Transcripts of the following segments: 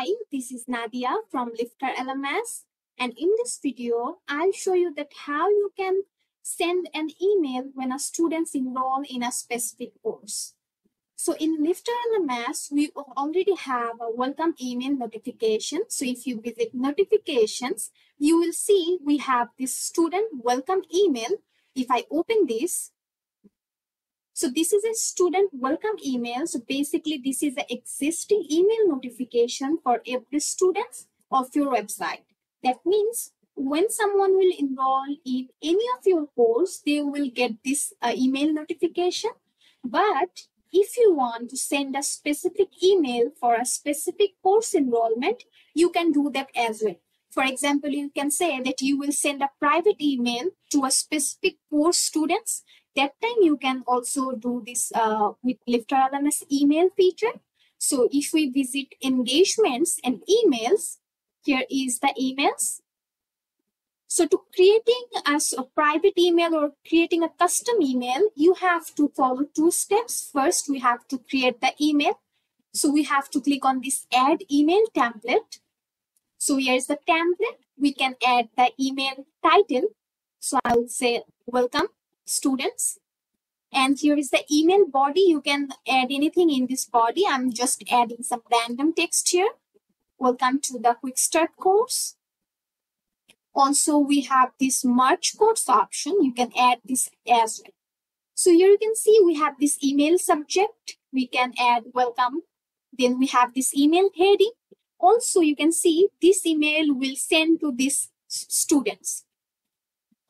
Hi, this is Nadia from LifterLMS, and in this video, I'll show you that how you can send an email when a students enroll in a specific course. So in LifterLMS, we already have a welcome email notification. So if you visit notifications, you will see we have this student welcome email. If I open this, so this is a student welcome email. So basically this is an existing email notification for every student of your website. That means when someone will enroll in any of your course, they will get this email notification. But if you want to send a specific email for a specific course enrollment, you can do that as well. For example, you can say that you will send a private email to a specific course students. That time you can also do this with LifterLMS email feature. So if we visit engagements and emails, here is the emails. So to creating a private email or creating a custom email, you have to follow two steps. First, we have to create the email. So we have to click on this add email template. So here's the template. We can add the email title. So I will say welcome students. And here is the email body. You can add anything in this body. I'm just adding some random text here. Welcome to the Quick Start course. Also, we have this merge course option. You can add this as well. So here you can see we have this email subject. We can add welcome. Then we have this email heading. Also, you can see this email will send to these students.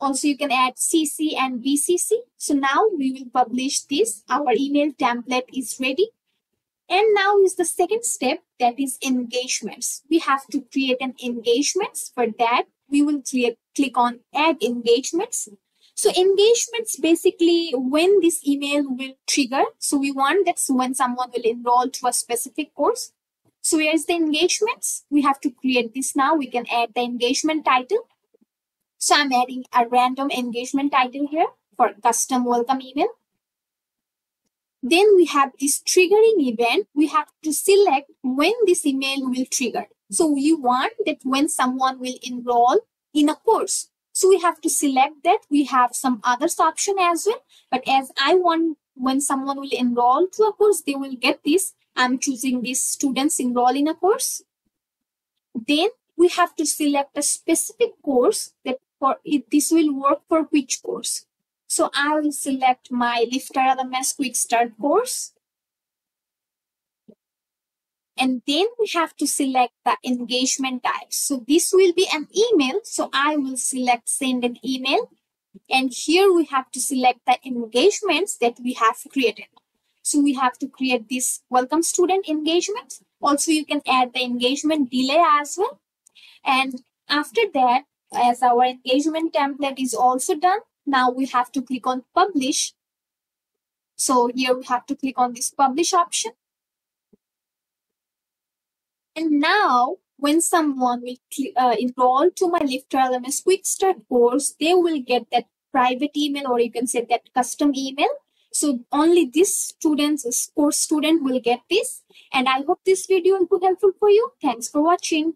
Also, you can add CC and BCC. So now we will publish this. Our email template is ready. And now is the second step, that is engagements. We have to create an engagements. For that, we will click on add engagements. So engagements basically when this email will trigger. So we want that when someone will enroll to a specific course. So here's the engagements. We have to create this now. We can add the engagement title. So I'm adding a random engagement title here for custom welcome email. Then we have this triggering event. We have to select when this email will trigger. So you want that when someone will enroll in a course. So we have to select that. We have some others option as well. But as I want when someone will enroll to a course, they will get this. I'm choosing these students enroll in a course. Then we have to select a specific course that for it, this will work for which course. So I will select my LifterLMS Quick Start course. And then we have to select the engagement type. So this will be an email. So I will select send an email. And here we have to select the engagements that we have created. So we have to create this welcome student engagement. Also, you can add the engagement delay as well. And after that, as our engagement template is also done, now we have to click on publish. So here we have to click on this publish option. And now when someone will enroll to my LifterLMS Quick Start course, they will get that private email, or you can say that custom email. So only this course student will get this. And I hope this video will be helpful for you. Thanks for watching.